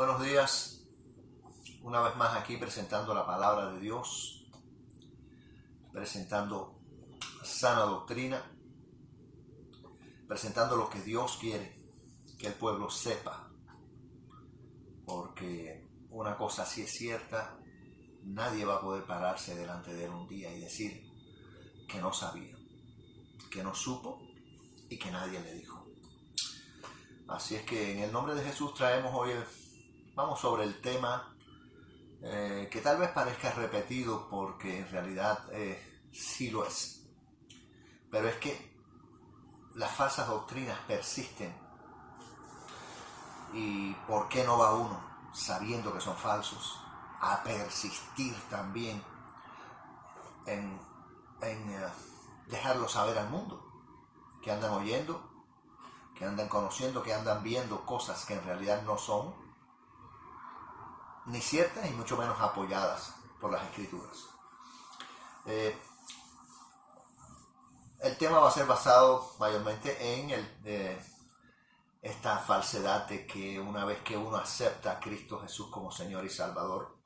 Buenos días, una vez más aquí presentando la palabra de Dios, presentando sana doctrina, presentando lo que Dios quiere que el pueblo sepa, porque una cosa sí es cierta, nadie va a poder pararse delante de él un día y decir que no sabía, que no supo y que nadie le dijo. Así es que en el nombre de Jesús traemos hoy vamos sobre el tema que tal vez parezca repetido porque en realidad sí lo es. Pero es que las falsas doctrinas persisten. ¿Y por qué no va uno, sabiendo que son falsos, a persistir también en dejarlo saber al mundo? Que andan oyendo, que andan conociendo, que andan viendo cosas que en realidad no son ni ciertas y mucho menos apoyadas por las escrituras. El tema va a ser basado mayormente en esta falsedad de que una vez que uno acepta a Cristo Jesús como Señor y Salvador,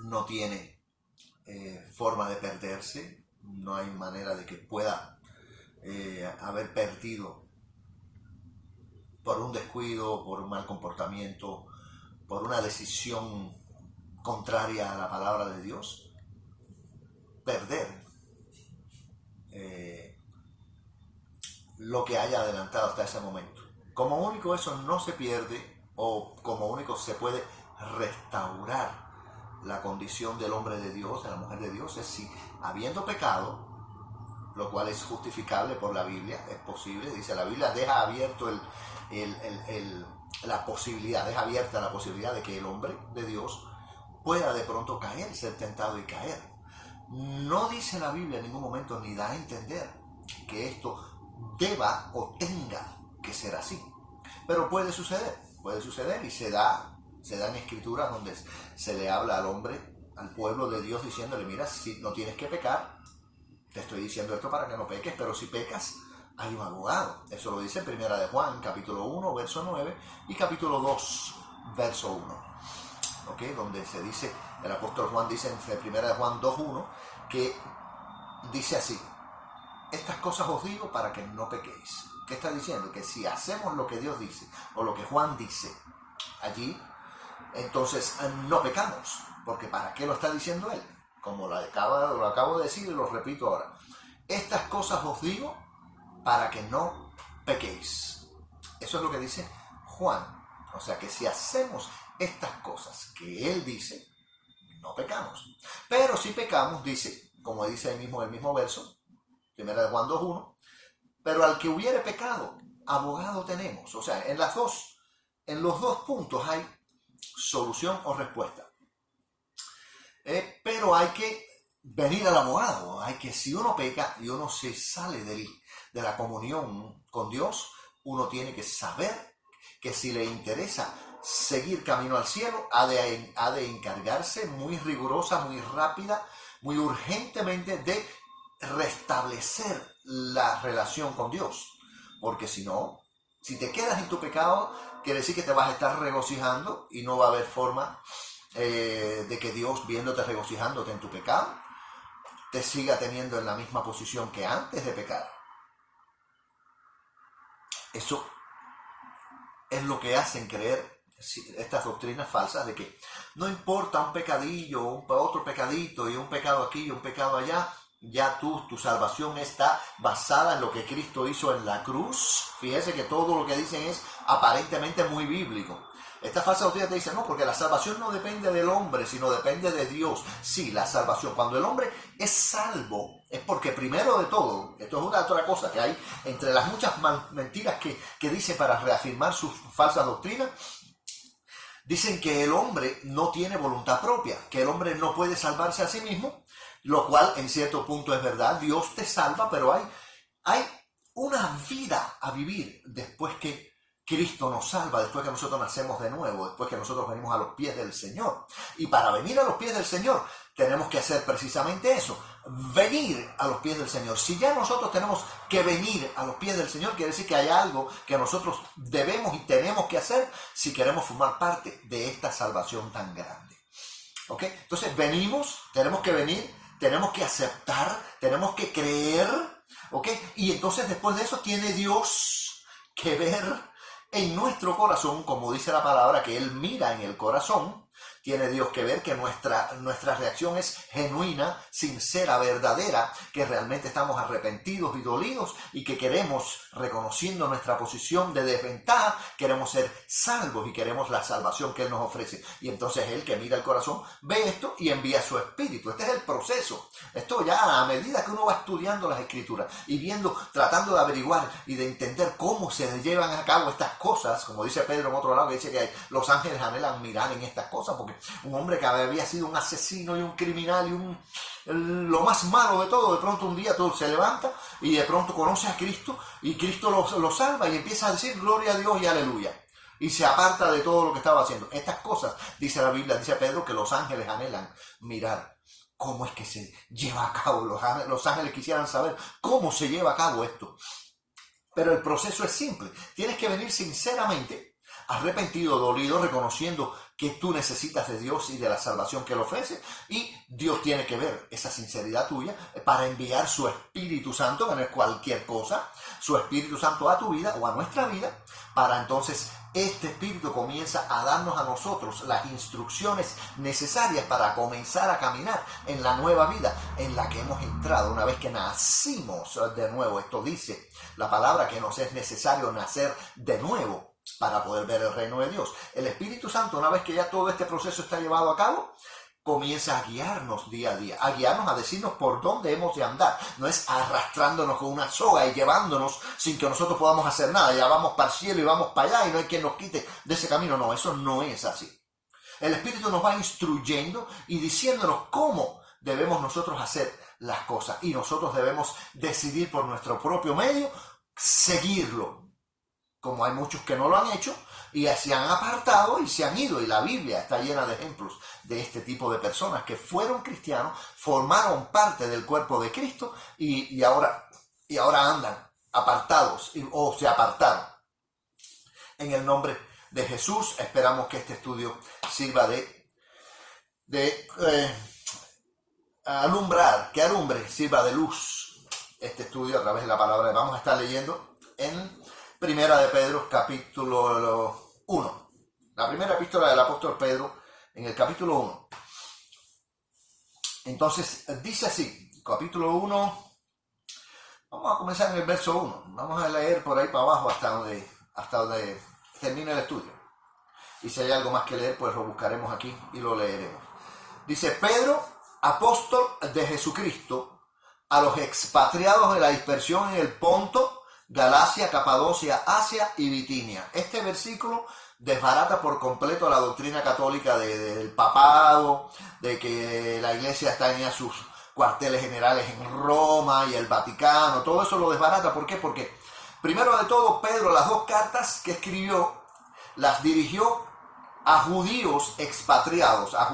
no tiene forma de perderse, no hay manera de que pueda haber perdido por un descuido, por un mal comportamiento, por una decisión contraria a la palabra de Dios, perder lo que haya adelantado hasta ese momento. Como único eso no se pierde, o como único se puede restaurar la condición del hombre de Dios, de la mujer de Dios, es si habiendo pecado, lo cual es justificable por la Biblia, es posible, dice la Biblia, deja abierto la posibilidad, deja abierta la posibilidad de que el hombre de Dios pueda de pronto caer, ser tentado y caer. No dice la Biblia en ningún momento ni da a entender que esto deba o tenga que ser así, pero puede suceder y se da en escrituras donde se le habla al hombre, al pueblo de Dios, diciéndole: mira, si no tienes que pecar, te estoy diciendo esto para que no peques, pero si pecas, hay un abogado. Eso lo dice en Primera de Juan, capítulo 1, verso 9, y capítulo 2, verso 1. ¿Okay? Donde se dice, el apóstol Juan dice en Primera de Juan 2:1, que dice así: estas cosas os digo para que no pequéis. ¿Qué está diciendo? Que si hacemos lo que Dios dice, o lo que Juan dice allí, entonces no pecamos. Porque ¿para qué lo está diciendo él? Como lo acabo de decir y lo repito ahora. Estas cosas os digo para que no pequéis. Eso es lo que dice Juan. O sea que si hacemos estas cosas que él dice, no pecamos. Pero si pecamos, dice, como dice el mismo verso, Primera de Juan 2:1, pero al que hubiere pecado, abogado tenemos. O sea, en los dos puntos hay solución o respuesta. Pero hay que venir al abogado. Hay que, si uno peca y uno se sale de la comunión con Dios, uno tiene que saber que si le interesa seguir camino al cielo, ha de encargarse muy rigurosa, muy rápida, muy urgentemente de restablecer la relación con Dios. Porque si no, si te quedas en tu pecado, quiere decir que te vas a estar regocijando y no va a haber forma de que Dios, viéndote regocijándote en tu pecado, te siga teniendo en la misma posición que antes de pecar. Eso es lo que hacen creer estas doctrinas falsas de que no importa un pecadillo, otro pecadito y un pecado aquí y un pecado allá, ya tu salvación está basada en lo que Cristo hizo en la cruz. Fíjese que todo lo que dicen es aparentemente muy bíblico. Esta falsa doctrina te dice: no, porque la salvación no depende del hombre, sino depende de Dios. Sí, la salvación, cuando el hombre es salvo, es porque primero de todo, esto es una otra cosa que hay entre las muchas mentiras que dice para reafirmar sus falsas doctrinas. Dicen que el hombre no tiene voluntad propia, que el hombre no puede salvarse a sí mismo, lo cual en cierto punto es verdad. Dios te salva, pero hay una vida a vivir después que Cristo nos salva después que nosotros nacemos de nuevo, después que nosotros venimos a los pies del Señor. Y para venir a los pies del Señor tenemos que hacer precisamente eso, venir a los pies del Señor. Si ya nosotros tenemos que venir a los pies del Señor, quiere decir que hay algo que nosotros debemos y tenemos que hacer si queremos formar parte de esta salvación tan grande. ¿Ok? Entonces venimos, tenemos que venir, tenemos que aceptar, tenemos que creer. ¿Ok? Y entonces después de eso tiene Dios que ver en nuestro corazón, como dice la palabra, que Él mira en el corazón. Tiene Dios que ver que nuestra reacción es genuina, sincera, verdadera, que realmente estamos arrepentidos y dolidos y que queremos, reconociendo nuestra posición de desventaja, queremos ser salvos y queremos la salvación que Él nos ofrece. Y entonces Él, que mira el corazón, ve esto y envía su Espíritu. Este es el proceso. Esto ya a medida que uno va estudiando las Escrituras y viendo, tratando de averiguar y de entender cómo se llevan a cabo estas cosas, como dice Pedro en otro lado, que dice que los ángeles anhelan mirar en estas cosas, porque un hombre que había sido un asesino y un criminal y lo más malo de todo, de pronto un día todo se levanta y de pronto conoce a Cristo y Cristo lo salva y empieza a decir gloria a Dios y aleluya. Y se aparta de todo lo que estaba haciendo. Estas cosas, dice la Biblia, dice Pedro, que los ángeles anhelan mirar cómo es que se lleva a cabo. Los ángeles quisieran saber cómo se lleva a cabo esto. Pero el proceso es simple. Tienes que venir sinceramente, arrepentido, dolido, reconociendo que tú necesitas de Dios y de la salvación que Él ofrece, y Dios tiene que ver esa sinceridad tuya para enviar su Espíritu Santo, que no es cualquier cosa, su Espíritu Santo a tu vida o a nuestra vida, para entonces este Espíritu comienza a darnos a nosotros las instrucciones necesarias para comenzar a caminar en la nueva vida en la que hemos entrado una vez que nacimos de nuevo. Esto dice la palabra que nos es necesario nacer de nuevo para poder ver el reino de Dios. El Espíritu Santo, una vez que ya todo este proceso está llevado a cabo, comienza a guiarnos día a día, a guiarnos, a decirnos por dónde hemos de andar. No es arrastrándonos con una soga y llevándonos sin que nosotros podamos hacer nada. Ya vamos para el cielo y vamos para allá y no hay quien nos quite de ese camino. No, eso no es así. El Espíritu nos va instruyendo y diciéndonos cómo debemos nosotros hacer las cosas. Y nosotros debemos decidir por nuestro propio medio seguirlo. Como hay muchos que no lo han hecho y se han apartado y se han ido, y la Biblia está llena de ejemplos de este tipo de personas que fueron cristianos, formaron parte del cuerpo de Cristo y ahora andan apartados o se apartaron. En el nombre de Jesús esperamos que este estudio sirva de alumbrar, que alumbre, sirva de luz este estudio a través de la palabra. Vamos a estar leyendo en Primera de Pedro, capítulo 1. La primera epístola del apóstol Pedro, en el capítulo 1. Entonces, dice así, capítulo 1, vamos a comenzar en el verso 1. Vamos a leer por ahí para abajo hasta donde termine el estudio. Y si hay algo más que leer, pues lo buscaremos aquí y lo leeremos. Dice: Pedro, apóstol de Jesucristo, a los expatriados de la dispersión en el Ponto, Galacia, Capadocia, Asia y Bitinia. Este versículo desbarata por completo la doctrina católica del papado, de que la iglesia tenía sus cuarteles generales en Roma y el Vaticano. Todo eso lo desbarata. ¿Por qué? Porque primero de todo, Pedro, las dos cartas que escribió las dirigió a judíos expatriados, al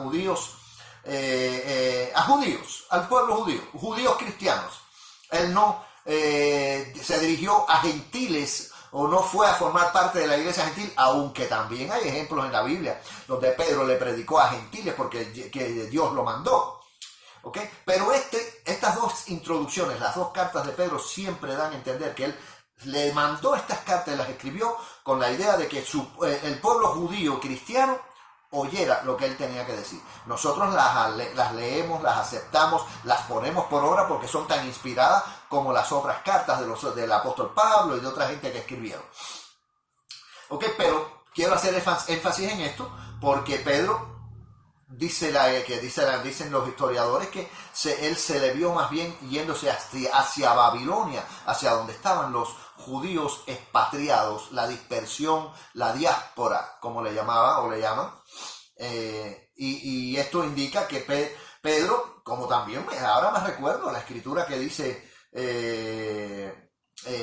pueblo judío, judíos cristianos. Él no se dirigió a gentiles o no fue a formar parte de la iglesia gentil, aunque también hay ejemplos en la Biblia donde Pedro le predicó a gentiles porque que Dios lo mandó. ¿Okay? Pero estas dos introducciones, las dos cartas de Pedro, siempre dan a entender que él le mandó estas cartas y las escribió con la idea de que el pueblo judío cristiano oyera lo que él tenía que decir. Nosotros las leemos, las aceptamos, las ponemos por obra porque son tan inspiradas como las otras cartas del apóstol Pablo y de otra gente que escribieron. Ok, pero quiero hacer énfasis en esto porque Pedro dicen los historiadores que él se le vio más bien yéndose hacia Babilonia, hacia donde estaban los judíos expatriados, la dispersión, la diáspora, como le llamaban o le llaman. Y esto indica que Pedro, como también ahora me recuerdo la escritura que dice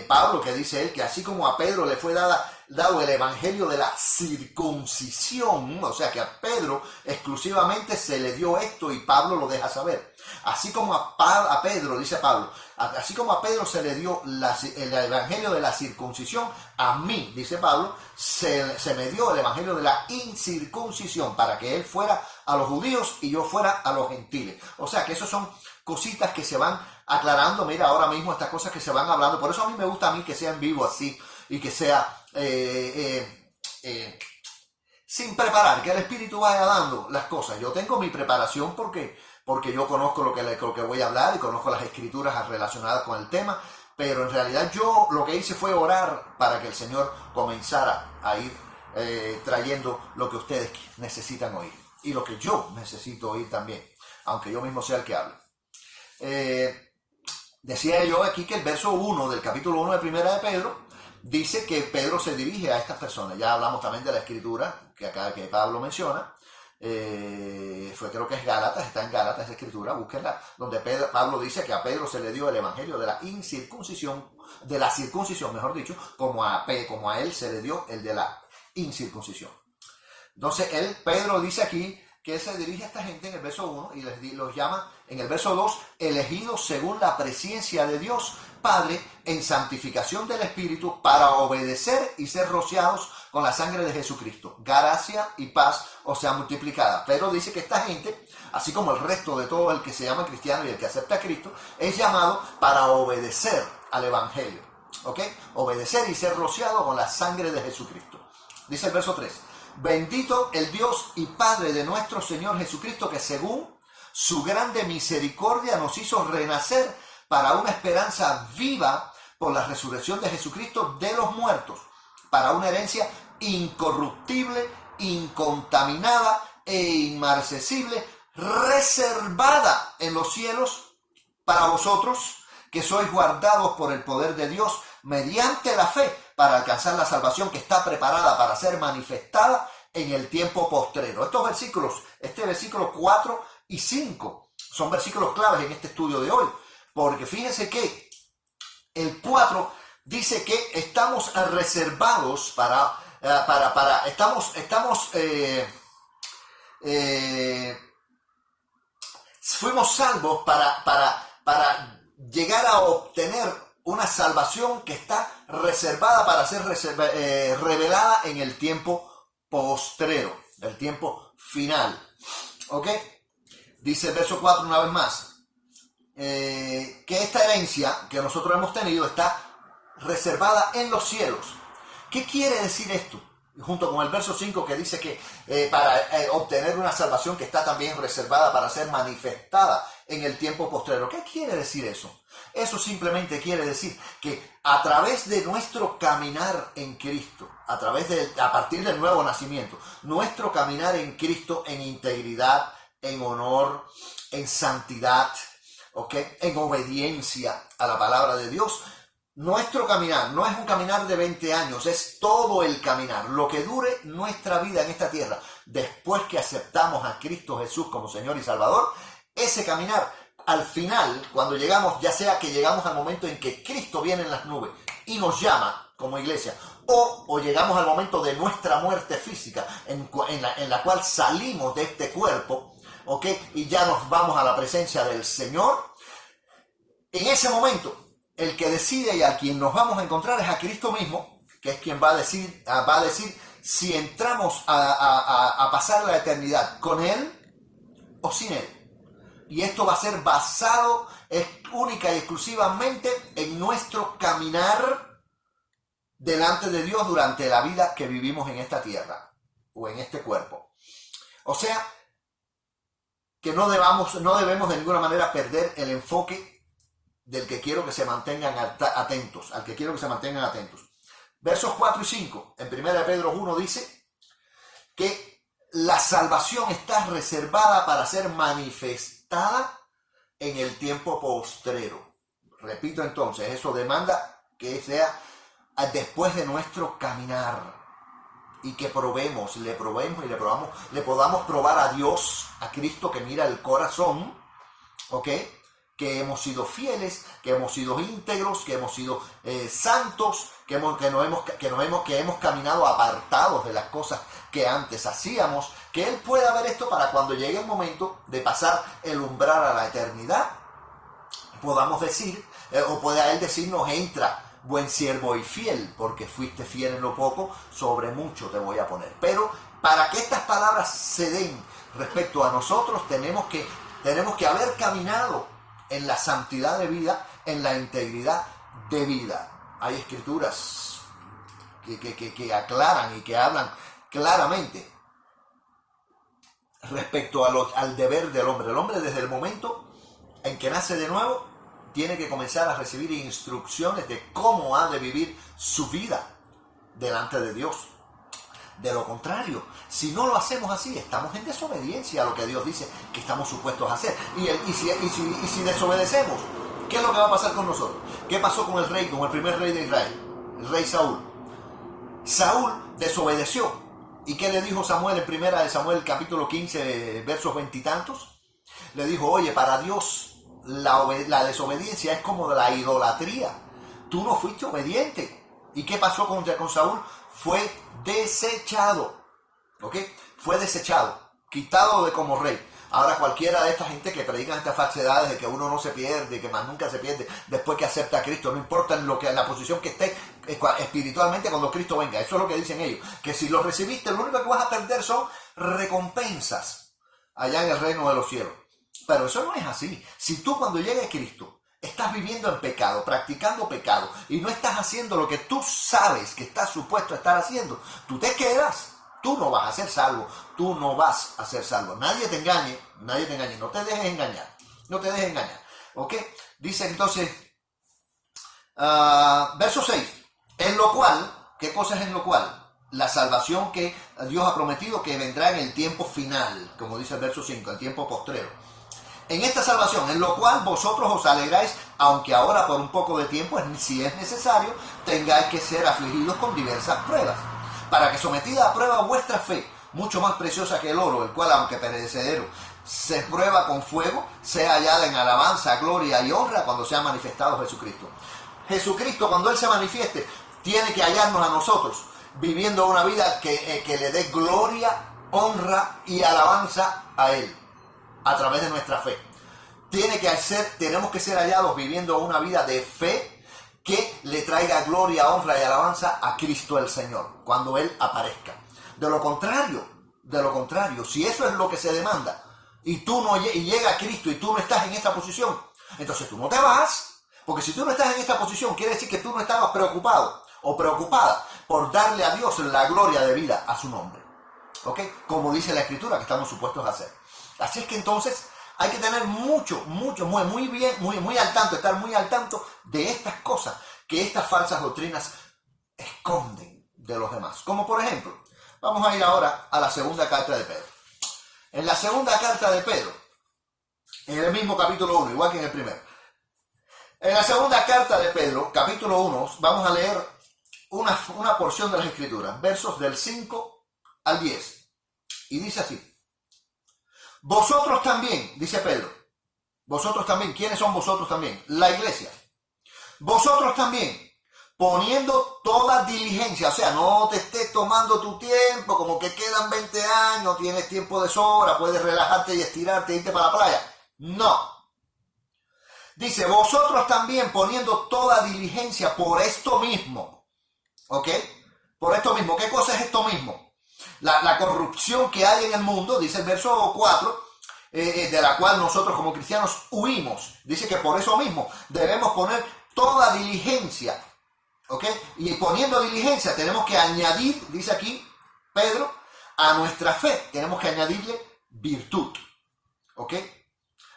Pablo, que dice él que así como a Pedro le fue dado el evangelio de la circuncisión, o sea que a Pedro exclusivamente se le dio esto y Pablo lo deja saber. Así como a Pedro, dice Pablo, así como a Pedro se le dio el evangelio de la circuncisión, a mí, dice Pablo, se me dio el evangelio de la incircuncisión para que él fuera a los judíos y yo fuera a los gentiles. O sea que esos son cositas que se van aclarando. Mira, ahora mismo estas cosas que se van hablando, por eso a mí me gusta que sea en vivo así y que sea sin preparar, que el Espíritu vaya dando las cosas. Yo tengo mi preparación porque yo conozco lo que voy a hablar y conozco las escrituras relacionadas con el tema, pero en realidad yo lo que hice fue orar para que el Señor comenzara a ir trayendo lo que ustedes necesitan oír y lo que yo necesito oír también, aunque yo mismo sea el que hable. Decía yo aquí que el verso 1 del capítulo 1 de Primera de Pedro dice que Pedro se dirige a estas personas. Ya hablamos también de la escritura que Pablo menciona. Creo que es Gálatas, está en Gálatas esa escritura, búsquenla, donde Pablo dice que a Pedro se le dio el evangelio de la incircuncisión, de la circuncisión, mejor dicho, como a él se le dio el de la incircuncisión. Entonces Pedro dice aquí que él se dirige a esta gente en el verso 1 y los llama en el verso 2 elegidos según la presencia de Dios Padre en santificación del Espíritu para obedecer y ser rociados con la sangre de Jesucristo. Gracia y paz os sea multiplicada. Pero dice que esta gente, así como el resto de todo el que se llama cristiano y el que acepta a Cristo, es llamado para obedecer al Evangelio. ¿Ok? Obedecer y ser rociado con la sangre de Jesucristo. Dice el verso 3. Bendito el Dios y Padre de nuestro Señor Jesucristo, que según su grande misericordia nos hizo renacer para una esperanza viva por la resurrección de Jesucristo de los muertos, para una herencia incorruptible, incontaminada e inmarcesible, reservada en los cielos para vosotros, que sois guardados por el poder de Dios mediante la fe para alcanzar la salvación que está preparada para ser manifestada en el tiempo postrero. Estos versículos, este versículo 4 y 5, son versículos claves en este estudio de hoy, porque fíjense que el 4 dice que estamos reservados fuimos salvos para llegar a obtener una salvación que está reservada para ser revelada en el tiempo postrero, el tiempo final. ¿Ok? Dice el verso 4 una vez más, que esta herencia que nosotros hemos tenido está reservada en los cielos. ¿Qué quiere decir esto? Junto con el verso 5 que dice que para obtener una salvación que está también reservada para ser manifestada en el tiempo postrero. ¿Qué quiere decir eso? Eso simplemente quiere decir que a través de nuestro caminar en Cristo, a partir del nuevo nacimiento, nuestro caminar en Cristo en integridad, en honor, en santidad, ¿okay? En obediencia a la palabra de Dios, nuestro caminar no es un caminar de 20 años, es todo el caminar, lo que dure nuestra vida en esta tierra. Después que aceptamos a Cristo Jesús como Señor y Salvador, ese caminar al final, cuando llegamos, ya sea que llegamos al momento en que Cristo viene en las nubes y nos llama como iglesia, o llegamos al momento de nuestra muerte física, en la cual salimos de este cuerpo, ¿okay? Y ya nos vamos a la presencia del Señor, en ese momento el que decide y a quien nos vamos a encontrar es a Cristo mismo, que es quien va a decir si entramos a pasar la eternidad con Él o sin Él. Y esto va a ser basado única y exclusivamente en nuestro caminar delante de Dios durante la vida que vivimos en esta tierra o en este cuerpo. O sea, que no debemos de ninguna manera perder el enfoque del que quiero que se mantengan atentos, al que quiero que se mantengan atentos. Versos 4 y 5, en 1 Pedro 1 dice que la salvación está reservada para ser manifestada en el tiempo postrero. Repito entonces, eso demanda que sea después de nuestro caminar y que le podamos probar a Dios, a Cristo que mira el corazón, ¿ok? que hemos sido fieles, que hemos sido íntegros, que hemos sido santos, que hemos caminado apartados de las cosas que antes hacíamos, que Él pueda ver esto para cuando llegue el momento de pasar el umbral a la eternidad, podamos decir, o pueda Él decirnos: entra, buen siervo y fiel, porque fuiste fiel en lo poco, sobre mucho te voy a poner. Pero para que estas palabras se den respecto a nosotros, tenemos que haber caminado en la santidad de vida, en la integridad de vida. Hay escrituras que aclaran y que hablan claramente respecto al deber del hombre. El hombre, desde el momento en que nace de nuevo, tiene que comenzar a recibir instrucciones de cómo ha de vivir su vida delante de Dios. De lo contrario, si no lo hacemos así, estamos en desobediencia a lo que Dios dice que estamos supuestos a hacer. Y si desobedecemos, ¿qué es lo que va a pasar con nosotros? ¿Qué pasó con el primer rey de Israel? El rey Saúl. Saúl desobedeció. ¿Y qué le dijo Samuel en primera de Samuel, capítulo 15, versos 20 y tantos? Le dijo: oye, para Dios la desobediencia es como la idolatría. Tú no fuiste obediente. ¿Y qué pasó con Saúl? Fue desechado. ¿Ok? Fue desechado, quitado de como rey. Ahora cualquiera de esta gente que predican estas falsedades de que uno no se pierde, que más nunca se pierde después que acepta a Cristo, no importa en la posición que esté espiritualmente cuando Cristo venga. Eso es lo que dicen ellos, que si lo recibiste, lo único que vas a perder son recompensas allá en el reino de los cielos. Pero eso no es así. Si tú, cuando llegue Cristo, estás viviendo en pecado, practicando pecado, y no estás haciendo lo que tú sabes que estás supuesto a estar haciendo, tú te quedas. Tú no vas a ser salvo, tú no vas a ser salvo. Nadie te engañe, no te dejes engañar, ¿ok? Dice entonces, verso 6, en lo cual, ¿qué cosa es en lo cual? La salvación que Dios ha prometido, que vendrá en el tiempo final, como dice el verso 5, el tiempo postrero. En esta salvación, en lo cual vosotros os alegráis, aunque ahora por un poco de tiempo, si es necesario, tengáis que ser afligidos con diversas pruebas, para que, sometida a prueba vuestra fe, mucho más preciosa que el oro, el cual, aunque perecedero, se prueba con fuego, sea hallada en alabanza, gloria y honra cuando sea manifestado Jesucristo. Jesucristo, cuando Él se manifieste, tiene que hallarnos a nosotros viviendo una vida que le dé gloria, honra y alabanza a Él, a través de nuestra fe. Tenemos que ser hallados viviendo una vida de fe que le traiga gloria, honra y alabanza a Cristo el Señor, cuando Él aparezca. De lo contrario, si eso es lo que se demanda, y llega Cristo y tú no estás en esta posición, entonces tú no te vas, porque si tú no estás en esta posición, quiere decir que tú no estabas preocupado o preocupada por darle a Dios la gloria de vida a su nombre. ¿Ok? Como dice la Escritura que estamos supuestos a hacer. Así es que entonces hay que tener muy al tanto, estar muy al tanto de estas cosas que estas falsas doctrinas esconden de los demás. Como por ejemplo, vamos a ir ahora a la segunda carta de Pedro. En la segunda carta de Pedro, en el mismo capítulo 1, igual que en el primero. En la segunda carta de Pedro, capítulo 1, vamos a leer una porción de las Escrituras, versos del 5 al 10. Y dice así: vosotros también, dice Pedro, vosotros también, ¿quiénes son vosotros también? La iglesia. Vosotros también, poniendo toda diligencia, o sea, no te estés tomando tu tiempo, como que quedan 20 años, tienes tiempo de sobra, puedes relajarte y estirarte e irte para la playa. No. Dice, vosotros también poniendo toda diligencia por esto mismo. ¿Ok? Por esto mismo. ¿Qué cosa es esto mismo? La corrupción que hay en el mundo, dice el verso 4, de la cual nosotros como cristianos huimos. Dice que por eso mismo debemos poner toda diligencia. ¿Ok? Y poniendo diligencia tenemos que añadir, dice aquí Pedro, a nuestra fe tenemos que añadirle virtud. ¿Ok?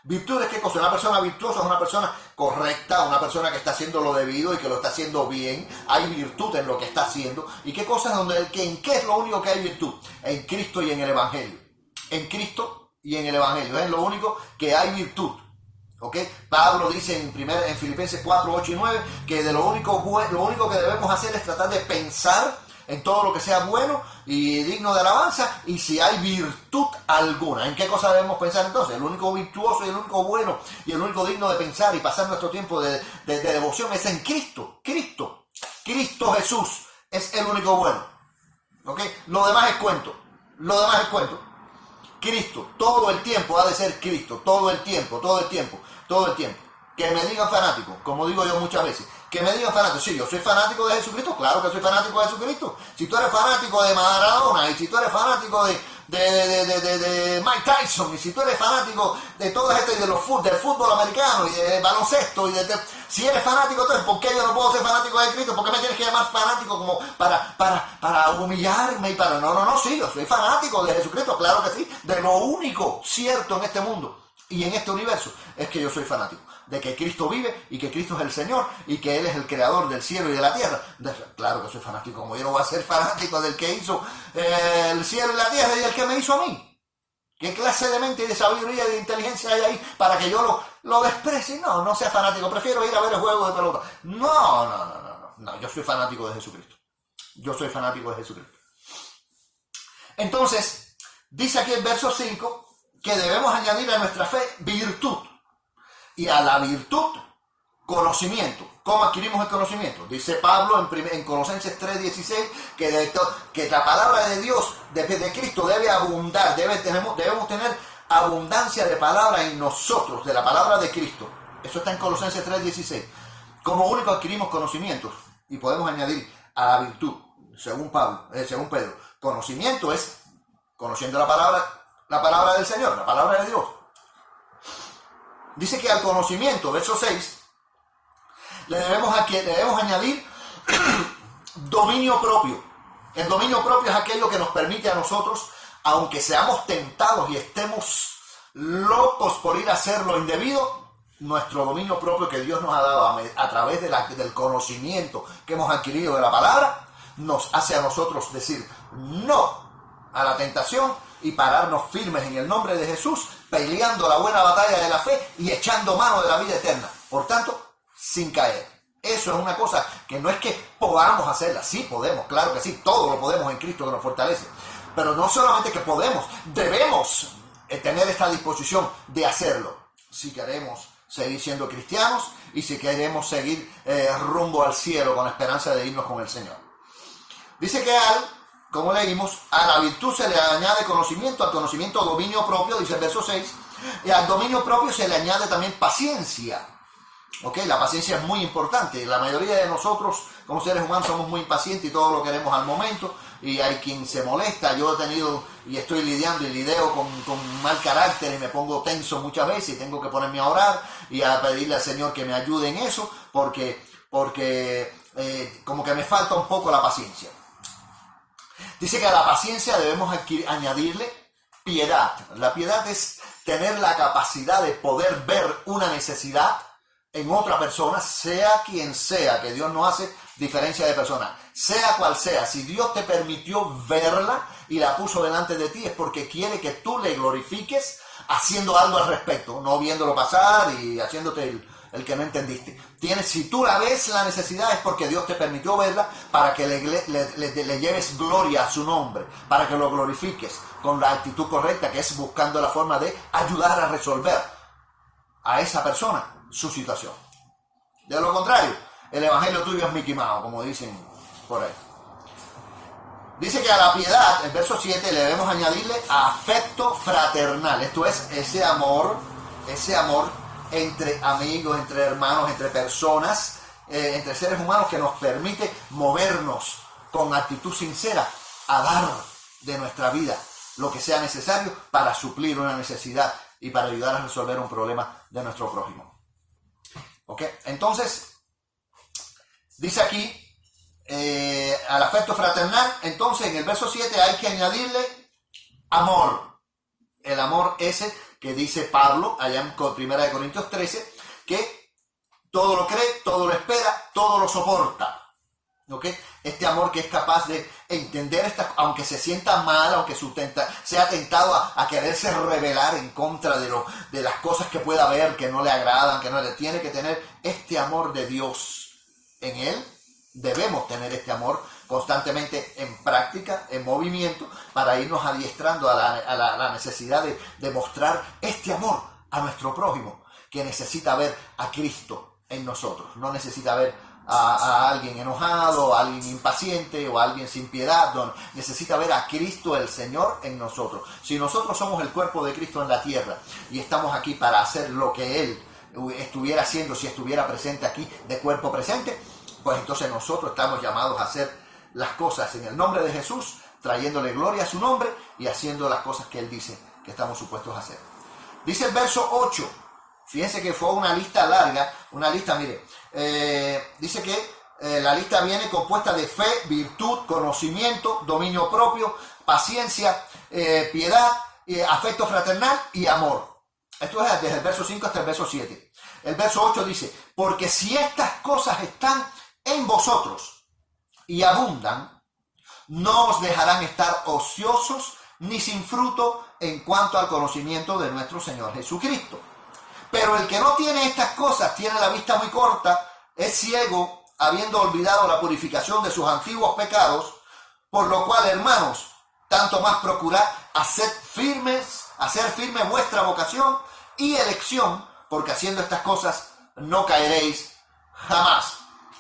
Virtud es qué cosa. Una persona virtuosa es una persona correcta, una persona que está haciendo lo debido y que lo está haciendo bien. Hay virtud en lo que está haciendo. ¿Y qué cosa en qué es lo único que hay virtud? En Cristo y en el Evangelio. En Cristo y en el Evangelio. Es lo único que hay virtud. ¿Ok? Pablo dice en Filipenses 4, 8 y 9 que lo único que debemos hacer es tratar de pensar en todo lo que sea bueno y digno de alabanza, y si hay virtud alguna. ¿En qué cosa debemos pensar entonces? El único virtuoso y el único bueno y el único digno de pensar y pasar nuestro tiempo de devoción es en Cristo. Cristo Jesús es el único bueno. ¿Ok? Lo demás es cuento. Cristo, todo el tiempo ha de ser Cristo, todo el tiempo. Que me digan fanático, como digo yo muchas veces, que me digan fanático, sí, yo soy fanático de Jesucristo, claro que soy fanático de Jesucristo. Si tú eres fanático de Maradona, y si tú eres fanático de Mike Tyson, y si tú eres fanático de todo esto y del fútbol americano y de baloncesto, si eres fanático, entonces ¿por qué yo no puedo ser fanático de Cristo? ¿Por qué me tienes que llamar fanático como para humillarme y para... No, sí, yo soy fanático de Jesucristo, claro que sí, de lo único cierto en este mundo y en este universo es que yo soy fanático de que Cristo vive y que Cristo es el Señor y que Él es el creador del cielo y de la tierra. Claro que soy fanático, como yo no voy a ser fanático del que hizo el cielo y la tierra y el que me hizo a mí. ¿Qué clase de mente y de sabiduría y de inteligencia hay ahí para que yo lo desprecie? No sea fanático, prefiero ir a ver el juego de pelota. No, yo soy fanático de Jesucristo. Entonces, dice aquí el verso 5 que debemos añadir a nuestra fe virtud. Y a la virtud, conocimiento. ¿Cómo adquirimos el conocimiento? Dice Pablo en Colosenses 3:16 que la palabra de Dios, de Cristo, debe abundar. Debemos tener abundancia de palabra en nosotros, de la palabra de Cristo. Eso está en Colosenses 3:16. Como único adquirimos conocimientos y podemos añadir a la virtud, según Pedro. Conocimiento es conociendo la palabra del Señor, la palabra de Dios. Dice que al conocimiento, verso 6, le debemos añadir dominio propio. El dominio propio es aquello que nos permite a nosotros, aunque seamos tentados y estemos locos por ir a hacer lo indebido, nuestro dominio propio que Dios nos ha dado a través del conocimiento que hemos adquirido de la palabra, nos hace a nosotros decir no a la tentación y pararnos firmes en el nombre de Jesús, peleando la buena batalla de la fe y echando mano de la vida eterna. Por tanto, sin caer. Eso es una cosa que no es que podamos hacerla. Sí podemos, claro que sí. Todo lo podemos en Cristo que nos fortalece. Pero no solamente que podemos, debemos tener esta disposición de hacerlo. Si queremos seguir siendo cristianos y si queremos seguir rumbo al cielo con la esperanza de irnos con el Señor. Dice que como leímos, a la virtud se le añade conocimiento, al conocimiento dominio propio, dice el verso 6, y al dominio propio se le añade también paciencia. ¿Ok? La paciencia es muy importante. La mayoría de nosotros, como seres humanos, somos muy impacientes y todo lo queremos al momento, y hay quien se molesta. Yo he tenido y estoy lidiando y lidio con mal carácter y me pongo tenso muchas veces y tengo que ponerme a orar y a pedirle al Señor que me ayude en eso, porque como que me falta un poco la paciencia. Dice que a la paciencia debemos añadirle piedad. La piedad es tener la capacidad de poder ver una necesidad en otra persona, sea quien sea, que Dios no hace diferencia de persona, sea cual sea. Si Dios te permitió verla y la puso delante de ti, es porque quiere que tú le glorifiques haciendo algo al respecto, no viéndolo pasar y haciéndote el que no entendiste. Si tú la ves, la necesidad es porque Dios te permitió verla para que le lleves gloria a su nombre, para que lo glorifiques con la actitud correcta, que es buscando la forma de ayudar a resolver a esa persona su situación. De lo contrario, el evangelio tuyo es Mickey Mouse, como dicen por ahí. Dice que a la piedad, el verso 7, le debemos añadirle afecto fraternal. Esto es ese amor entre amigos, entre hermanos, entre personas, entre seres humanos, que nos permite movernos con actitud sincera a dar de nuestra vida lo que sea necesario para suplir una necesidad y para ayudar a resolver un problema de nuestro prójimo. ¿Ok? Entonces, dice aquí, al afecto fraternal, entonces en el verso 7 hay que añadirle amor. El amor ese que dice Pablo allá en 1 Corintios 13, que todo lo cree, todo lo espera, todo lo soporta. ¿Ok? Este amor que es capaz de entender, aunque se sienta mal, aunque sea tentado a quererse rebelar en contra de las cosas que pueda ver, que no le agradan, que no le tiene que tener este amor de Dios en él. Debemos tener este amor constantemente en práctica, en movimiento, para irnos adiestrando a la necesidad de mostrar este amor a nuestro prójimo, que necesita ver a Cristo en nosotros. No necesita ver a alguien enojado, a alguien impaciente o a alguien sin piedad. No, necesita ver a Cristo el Señor en nosotros. Si nosotros somos el cuerpo de Cristo en la tierra y estamos aquí para hacer lo que Él estuviera haciendo si estuviera presente aquí de cuerpo presente, pues entonces nosotros estamos llamados a hacer las cosas en el nombre de Jesús, trayéndole gloria a su nombre y haciendo las cosas que Él dice que estamos supuestos a hacer. Dice el verso 8, fíjense que fue una lista larga, una lista, mire, dice que la lista viene compuesta de fe, virtud, conocimiento, dominio propio, paciencia, piedad, afecto fraternal y amor. Esto es desde el verso 5 hasta el verso 7. El verso 8 dice, porque si estas cosas están en vosotros y abundan, no os dejarán estar ociosos ni sin fruto en cuanto al conocimiento de nuestro Señor Jesucristo. Pero el que no tiene estas cosas tiene la vista muy corta, es ciego, habiendo olvidado la purificación de sus antiguos pecados, por lo cual, hermanos, tanto más procurad hacer firme vuestra vocación y elección, porque haciendo estas cosas no caeréis jamás.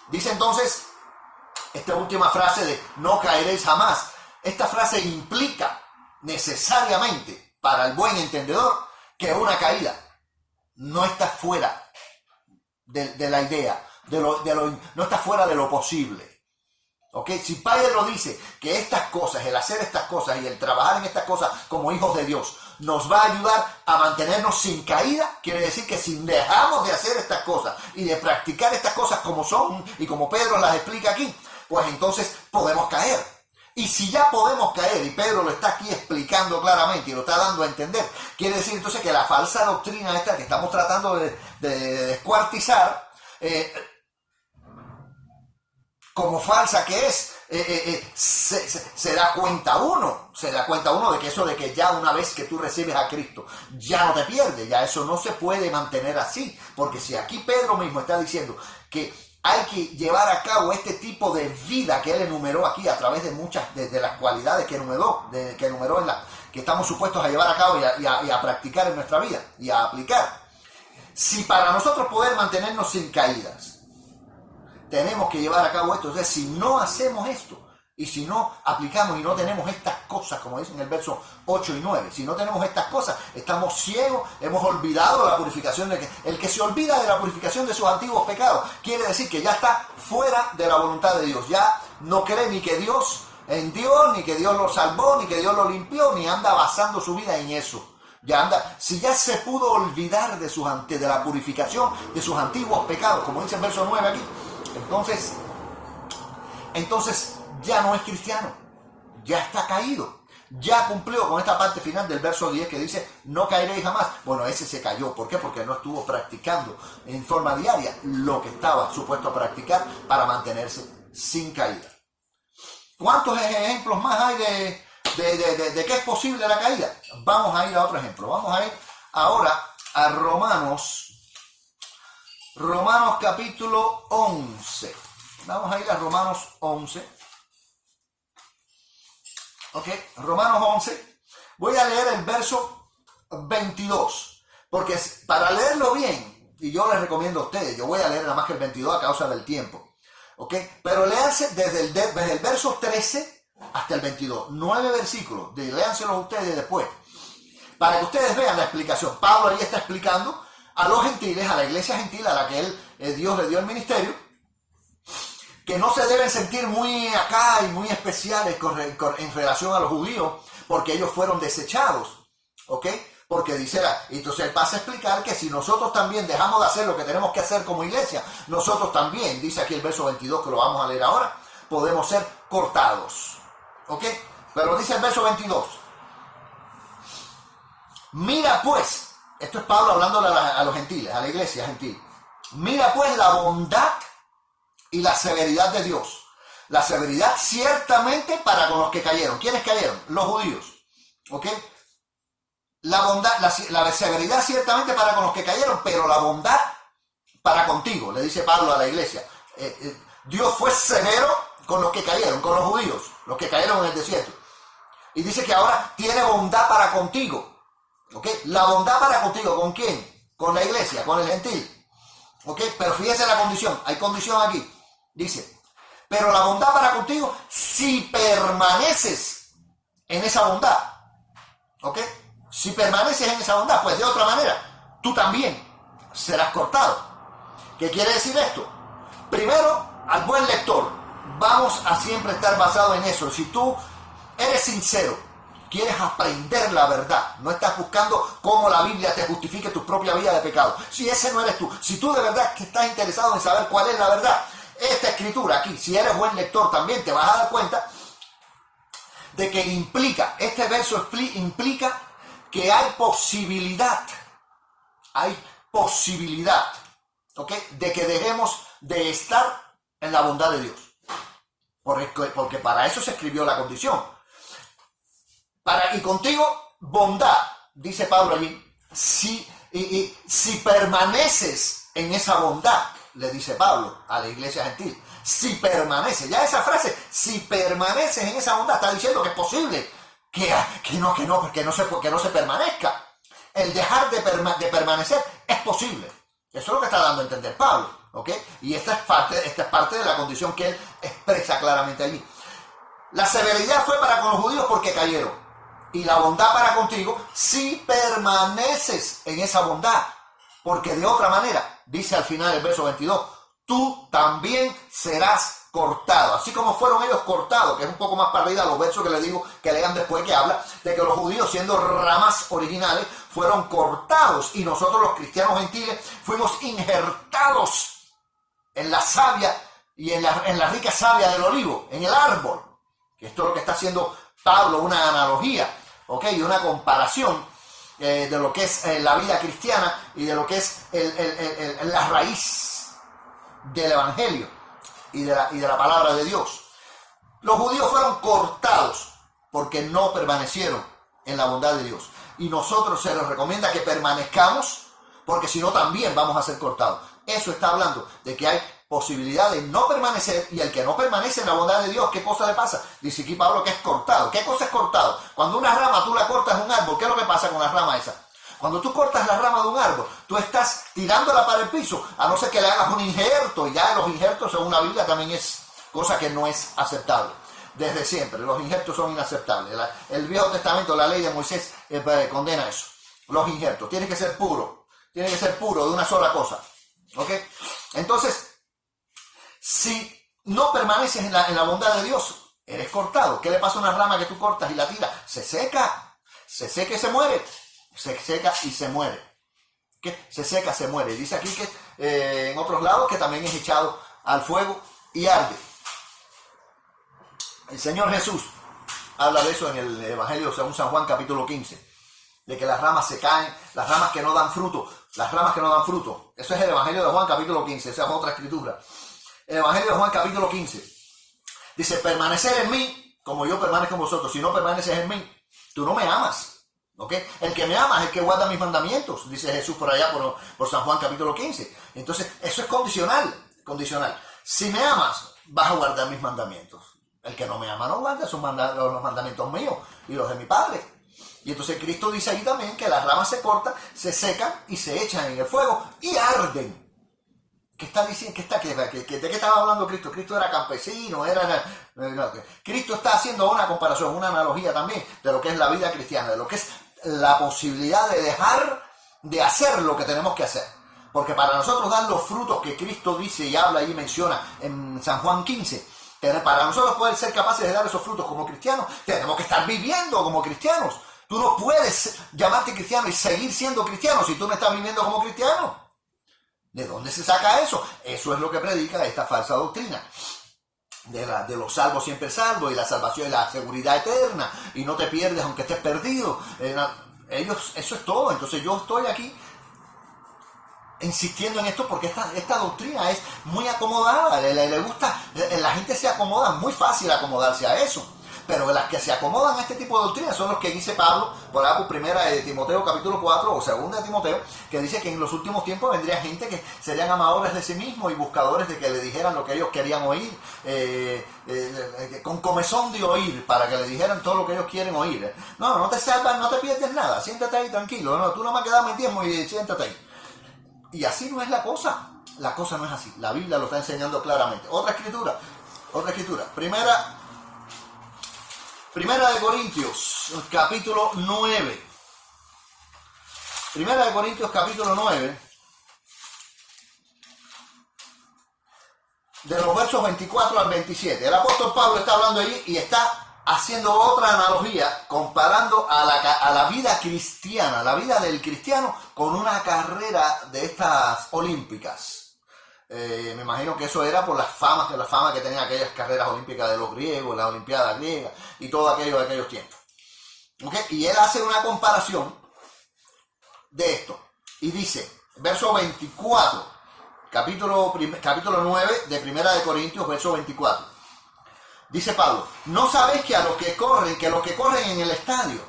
Dice entonces esta última frase de no caeréis jamás. Esta frase implica necesariamente para el buen entendedor que una caída no está fuera de la idea, no está fuera de lo posible. ¿Okay? Si Pedro dice que estas cosas, el hacer estas cosas y el trabajar en estas cosas como hijos de Dios nos va a ayudar a mantenernos sin caída, quiere decir que si dejamos de hacer estas cosas y de practicar estas cosas como son y como Pedro las explica aquí, pues entonces podemos caer. Y si ya podemos caer, y Pedro lo está aquí explicando claramente y lo está dando a entender, quiere decir entonces que la falsa doctrina esta que estamos tratando de descuartizar, como falsa que es, se da cuenta uno de que eso de que ya una vez que tú recibes a Cristo, ya no te pierdes, ya eso no se puede mantener así, porque si aquí Pedro mismo está diciendo que hay que llevar a cabo este tipo de vida que él enumeró aquí a través de muchas de las cualidades que enumeró que estamos supuestos a llevar a cabo y a practicar en nuestra vida y a aplicar. Si para nosotros poder mantenernos sin caídas tenemos que llevar a cabo esto, entonces si no hacemos esto y si no aplicamos y no tenemos estas cosas, como dice en el verso 8 y 9, si no tenemos estas cosas, estamos ciegos, hemos olvidado la purificación el que se olvida de la purificación de sus antiguos pecados, quiere decir que ya está fuera de la voluntad de Dios, ya no cree ni que Dios en Dios, ni que Dios lo salvó, ni que Dios lo limpió, ni anda basando su vida en eso. Si ya se pudo olvidar de la purificación de sus antiguos pecados, como dice el verso 9 aquí, entonces ya no es cristiano, ya está caído, ya cumplió con esta parte final del verso 10 que dice no caeréis jamás. Bueno, ese se cayó, ¿por qué? Porque no estuvo practicando en forma diaria lo que estaba supuesto a practicar para mantenerse sin caída. ¿Cuántos ejemplos más hay de que es posible la caída? Vamos a ir a otro ejemplo, vamos a ir ahora a Romanos capítulo 11. Vamos a ir a Romanos 11. Ok, Romanos 11. Voy a leer el verso 22. Porque para leerlo bien, y yo les recomiendo a ustedes, yo voy a leer nada más que el 22 a causa del tiempo. Ok, pero léanse desde el verso 13 hasta el 22. 9 versículos. Léanselos ustedes después. Para que ustedes vean la explicación. Pablo ahí está explicando a los gentiles, a la iglesia gentil a la que Dios le dio el ministerio, que no se deben sentir muy acá y muy especiales en relación a los judíos, porque ellos fueron desechados, ¿ok? Porque dice, entonces él pasa a explicar que si nosotros también dejamos de hacer lo que tenemos que hacer como iglesia, nosotros también, dice aquí el verso 22 que lo vamos a leer ahora, podemos ser cortados, ¿ok? Pero dice el verso 22, mira pues, esto es Pablo hablándole a los gentiles, a la iglesia gentil, mira pues la bondad y la severidad de Dios. La severidad ciertamente para con los que cayeron. ¿Quiénes cayeron? Los judíos. ¿Ok? La bondad, la severidad ciertamente para con los que cayeron, pero la bondad para contigo, le dice Pablo a la iglesia. Dios fue severo con los que cayeron, con los judíos, los que cayeron en el desierto. Y dice que ahora tiene bondad para contigo. ¿Ok? La bondad para contigo, ¿con quién? Con la iglesia, con el gentil. ¿Ok? Pero fíjese la condición, hay condición aquí. Dice, pero la bondad para contigo si permaneces en esa bondad. ¿Ok? Si permaneces en esa bondad, pues de otra manera, tú también serás cortado. ¿Qué quiere decir esto? Primero, al buen lector, vamos a siempre estar basado en eso. Si tú eres sincero, quieres aprender la verdad, no estás buscando cómo la Biblia te justifique tu propia vida de pecado. Si ese no eres tú, si tú de verdad estás interesado en saber cuál es la verdad, esta escritura aquí, si eres buen lector también te vas a dar cuenta de que implica, este verso implica que hay posibilidad, ¿ok? De que dejemos de estar en la bondad de Dios. Porque para eso se escribió la condición. Y contigo, bondad, dice Pablo allí, si permaneces en esa bondad, le dice Pablo a la iglesia gentil, si permaneces, ya esa frase, si permaneces en esa bondad, está diciendo que es posible que no se permanezca. El dejar de permanecer es posible. Eso es lo que está dando a entender Pablo, ¿ok? Y esta es parte de la condición que él expresa claramente allí. La severidad fue para con los judíos porque cayeron. Y la bondad para contigo si permaneces en esa bondad. Porque de otra manera, dice al final el verso 22, tú también serás cortado. Así como fueron ellos cortados, que es un poco más para arriba los versos que les digo que lean después, que habla de que los judíos, siendo ramas originales, fueron cortados. Y nosotros los cristianos gentiles fuimos injertados en la savia y en la rica savia del olivo, en el árbol. Esto es lo que está haciendo Pablo, una analogía, ¿ok? Y una comparación de lo que es la vida cristiana y de lo que es la raíz del evangelio y de la palabra de Dios. Los judíos fueron cortados porque no permanecieron en la bondad de Dios. Y nosotros se nos recomienda que permanezcamos, porque si no también vamos a ser cortados. Eso está hablando de que hay posibilidad de no permanecer, y el que no permanece en la bondad de Dios, ¿qué cosa le pasa? Dice aquí Pablo que es cortado. ¿Qué cosa es cortado? Cuando una rama tú la cortas en un árbol, ¿qué es lo que pasa con la rama esa? Cuando tú cortas la rama de un árbol, tú estás tirándola para el piso, a no ser que le hagas un injerto, y ya los injertos según la Biblia también es cosa que no es aceptable. Desde siempre, los injertos son inaceptables. El Viejo Testamento, la ley de Moisés, condena eso. Los injertos, tiene que ser puro de una sola cosa. ¿Ok? Entonces, si no permaneces en la bondad de Dios, eres cortado. ¿Qué le pasa a una rama que tú cortas y la tiras? Se seca y se muere. Se seca y se muere. ¿Qué? Se seca, se muere. Dice aquí que en otros lados que también es echado al fuego y arde. El Señor Jesús habla de eso en el Evangelio según San Juan capítulo 15. De que las ramas se caen, las ramas que no dan fruto. Eso es el Evangelio de Juan capítulo 15. Esa es otra escritura. El Evangelio de Juan capítulo 15 dice, permanecer en mí como yo permanezco en vosotros. Si no permaneces en mí, tú no me amas, ¿ok? El que me ama es el que guarda mis mandamientos, dice Jesús por allá por San Juan capítulo 15. Entonces eso es condicional. Si me amas, vas a guardar mis mandamientos. El que no me ama no guarda los mandamientos míos y los de mi Padre. Y entonces Cristo dice ahí también que las ramas se cortan, se secan y se echan en el fuego y arden. ¿Qué está diciendo? ¿De qué estaba hablando Cristo? Cristo era campesino, Cristo está haciendo una comparación, una analogía también de lo que es la vida cristiana, de lo que es la posibilidad de dejar de hacer lo que tenemos que hacer. Porque para nosotros dar los frutos que Cristo dice y habla y menciona en San Juan 15, para nosotros poder ser capaces de dar esos frutos como cristianos, tenemos que estar viviendo como cristianos. Tú no puedes llamarte cristiano y seguir siendo cristiano si tú no estás viviendo como cristiano. ¿De dónde se saca eso? Eso es lo que predica esta falsa doctrina. De los salvos siempre salvos, y la salvación y la seguridad eterna, y no te pierdes aunque estés perdido. Eso es todo. Entonces yo estoy aquí insistiendo en esto porque esta doctrina es muy acomodada. Le gusta, la gente se acomoda, muy fácil acomodarse a eso. Pero las que se acomodan a este tipo de doctrina son los que dice Pablo, por ejemplo, primera de Timoteo capítulo 4 o segunda de Timoteo, que dice que en los últimos tiempos vendría gente que serían amadores de sí mismos y buscadores de que le dijeran lo que ellos querían oír, con comezón de oír, para que le dijeran todo lo que ellos quieren oír. No, no te salvas, no te pierdes nada, siéntate ahí tranquilo, no, tú nada más que dame tiempo y siéntate ahí. Y así no es la cosa no es así, la Biblia lo está enseñando claramente. Otra escritura, Primera de Corintios, capítulo 9. Primera de Corintios, capítulo 9, de los versos 24 al 27. El apóstol Pablo está hablando allí y está haciendo otra analogía, comparando a la vida cristiana, la vida del cristiano, con una carrera de estas olímpicas. Me imagino que eso era por la fama que tenían aquellas carreras olímpicas de los griegos, las olimpiadas griegas y todo aquello de aquellos tiempos. ¿Okay? Y él hace una comparación de esto y dice, verso 24, capítulo 9 de Primera de Corintios, verso 24. Dice Pablo, ¿no sabéis que los que corren en el estadio,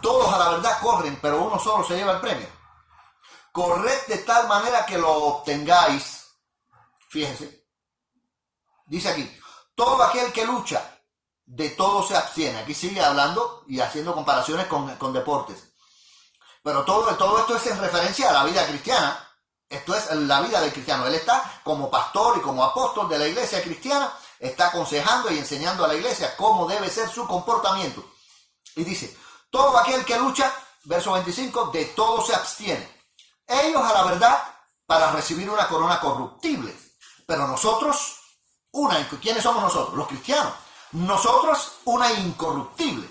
todos a la verdad corren, pero uno solo se lleva el premio? Corred de tal manera que lo obtengáis. Fíjense, dice aquí, todo aquel que lucha, de todo se abstiene. Aquí sigue hablando y haciendo comparaciones con deportes. Pero todo esto es en referencia a la vida cristiana. Esto es la vida del cristiano. Él está como pastor y como apóstol de la iglesia cristiana, está aconsejando y enseñando a la iglesia cómo debe ser su comportamiento. Y dice, todo aquel que lucha, verso 25, de todo se abstiene. Ellos a la verdad para recibir una corona corruptible. Pero nosotros, ¿quiénes somos nosotros? Los cristianos. Nosotros, una incorruptible.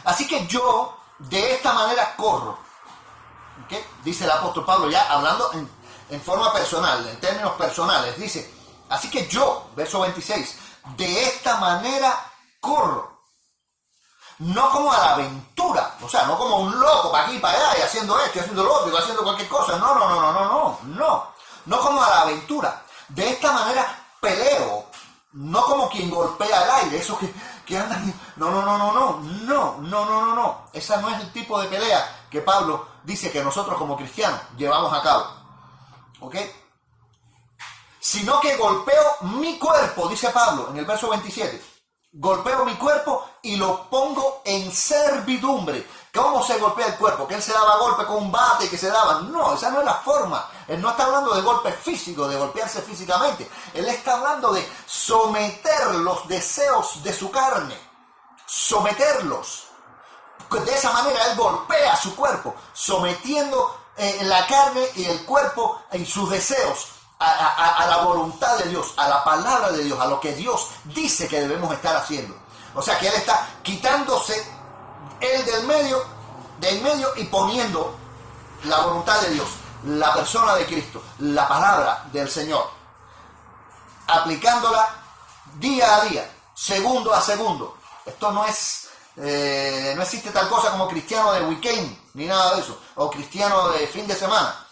Así que yo, de esta manera corro. ¿Okay? Dice el apóstol Pablo ya hablando en forma personal, en términos personales. Dice, así que yo, verso 26, de esta manera corro. No como a la aventura, o sea, no como un loco para aquí y para allá y haciendo esto y haciendo lo otro y haciendo cualquier cosa. No como a la aventura. De esta manera peleo, no como quien golpea el aire, esos que andan. No. Esa no es el tipo de pelea que Pablo dice que nosotros como cristianos llevamos a cabo. ¿Ok? Sino que golpeo mi cuerpo, dice Pablo en el verso 27. Golpeo mi cuerpo y lo pongo en servidumbre. ¿Cómo se golpea el cuerpo? ¿Que él se daba golpe con un bate que se daba? No, esa no es la forma. Él no está hablando de golpe físico, de golpearse físicamente. Él está hablando de someter los deseos de su carne. Someterlos. De esa manera él golpea su cuerpo, sometiendo la carne y el cuerpo en sus deseos a la voluntad de Dios, a la palabra de Dios, a lo que Dios dice que debemos estar haciendo. O sea que él está quitándose él del medio y poniendo la voluntad de Dios, la persona de Cristo, la palabra del Señor, aplicándola día a día, segundo a segundo. Esto no existe tal cosa como cristiano de weekend, ni nada de eso, o cristiano de fin de semana.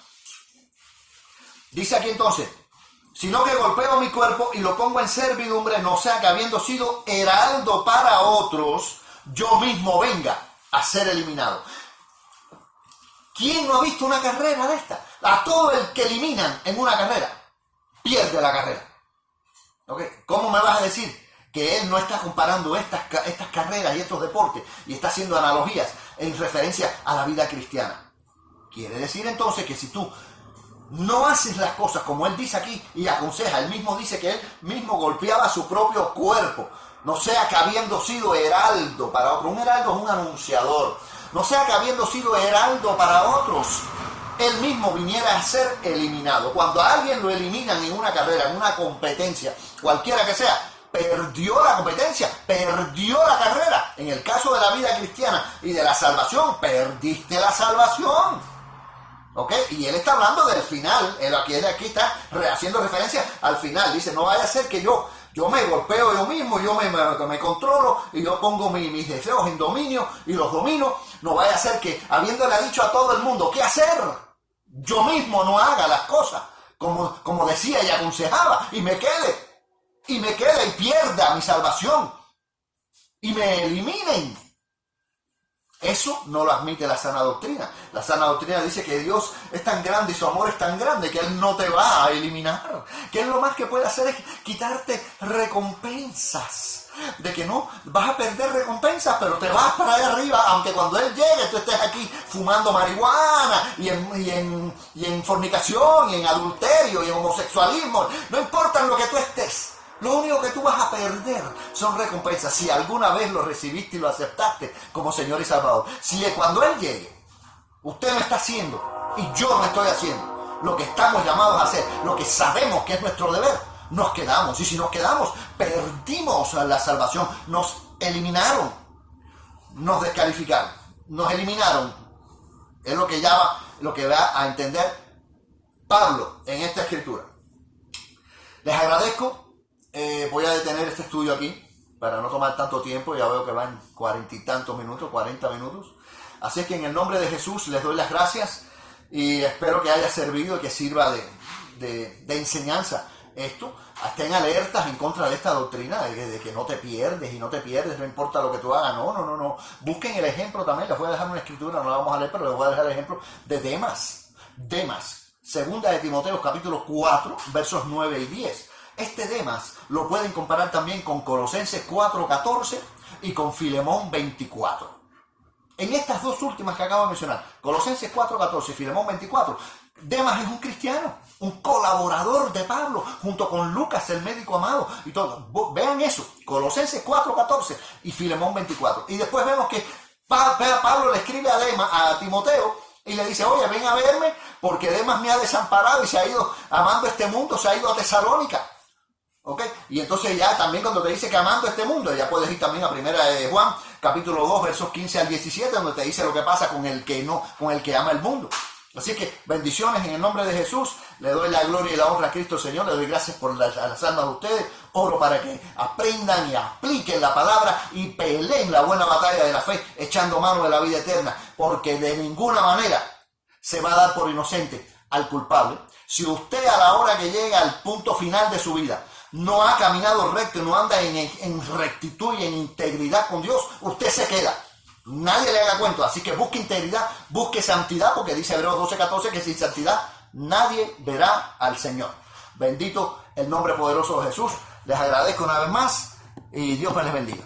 Dice aquí entonces, sino que golpeo mi cuerpo y lo pongo en servidumbre, no sea que habiendo sido heraldo para otros, yo mismo venga a ser eliminado. ¿Quién no ha visto una carrera de esta? A todo el que eliminan en una carrera, pierde la carrera. ¿Okay? ¿Cómo me vas a decir que él no está comparando estas carreras y estos deportes y está haciendo analogías en referencia a la vida cristiana? Quiere decir entonces que si tú no haces las cosas como él dice aquí y aconseja, él mismo dice que él mismo golpeaba su propio cuerpo, no sea que habiendo sido heraldo para otro, un heraldo es un anunciador, no sea que habiendo sido heraldo para otros, él mismo viniera a ser eliminado. Cuando a alguien lo eliminan en una carrera, en una competencia, cualquiera que sea, perdió la competencia, perdió la carrera. En el caso de la vida cristiana y de la salvación, perdiste la salvación. ¿Ok? Y él está hablando del final. Él aquí está haciendo referencia al final. Dice, no vaya a ser que yo me golpeo yo mismo, yo me controlo y yo pongo mis deseos en dominio y los domino. No vaya a ser que, habiéndole dicho a todo el mundo qué hacer, yo mismo no haga las cosas como decía y aconsejaba y me quede y pierda mi salvación. y me eliminen. Eso no lo admite la sana doctrina. La sana doctrina dice que Dios es tan grande y su amor es tan grande que Él no te va a eliminar. Que Él lo más que puede hacer es quitarte recompensas. De que no vas a perder recompensas, pero te vas para allá arriba, aunque cuando Él llegue tú estés aquí fumando marihuana y en fornicación y en adulterio y en homosexualismo. No importa en lo que tú estés. Lo único que tú vas a perder son recompensas. Si alguna vez lo recibiste y lo aceptaste como Señor y Salvador. Si cuando Él llegue, usted no está haciendo y yo no estoy haciendo lo que estamos llamados a hacer, lo que sabemos que es nuestro deber, nos quedamos. Y si nos quedamos, perdimos la salvación. Nos eliminaron, nos descalificaron, nos eliminaron. Es lo que va a entender Pablo en esta escritura. Les agradezco. Voy a detener este estudio aquí para no tomar tanto tiempo. Ya veo que van 40 y tantos minutos, 40 minutos. Así es que en el nombre de Jesús les doy las gracias y espero que haya servido y que sirva de enseñanza esto. Estén alertas en contra de esta doctrina de que no te pierdes y no te pierdes, no importa lo que tú hagas. No. Busquen el ejemplo también. Les voy a dejar una escritura, no la vamos a leer, pero les voy a dejar el ejemplo de Demas. Segunda de Timoteo, capítulo 4, versos 9 y 10. Este Demas lo pueden comparar también con Colosenses 4:14 y con Filemón 24. En estas dos últimas que acabo de mencionar, Colosenses 4:14 y Filemón 24, Demas es un cristiano, un colaborador de Pablo, junto con Lucas, el médico amado, y todo. Vean eso, Colosenses 4:14 y Filemón 24. Y después vemos que Pablo le escribe a Timoteo y le dice, oye, ven a verme, porque Demas me ha desamparado y se ha ido amando este mundo, se ha ido a Tesalónica. ¿Okay? Y entonces ya también cuando te dice que amando este mundo, ya puedes ir también a 1 de Juan, capítulo 2, versos 15 al 17, donde te dice lo que pasa con el que ama el mundo. Así que bendiciones en el nombre de Jesús. Le doy la gloria y la honra a Cristo Señor. Le doy gracias por las almas de ustedes. Oro para que aprendan y apliquen la palabra y peleen la buena batalla de la fe, echando mano de la vida eterna, porque de ninguna manera se va a dar por inocente al culpable. Si usted a la hora que llega al punto final de su vida no ha caminado recto, no anda en rectitud y en integridad con Dios, usted se queda. Nadie le haga cuento. Así que busque integridad, busque santidad, porque dice Hebreos 12:14 que sin santidad nadie verá al Señor. Bendito el nombre poderoso de Jesús. Les agradezco una vez más y Dios me les bendiga.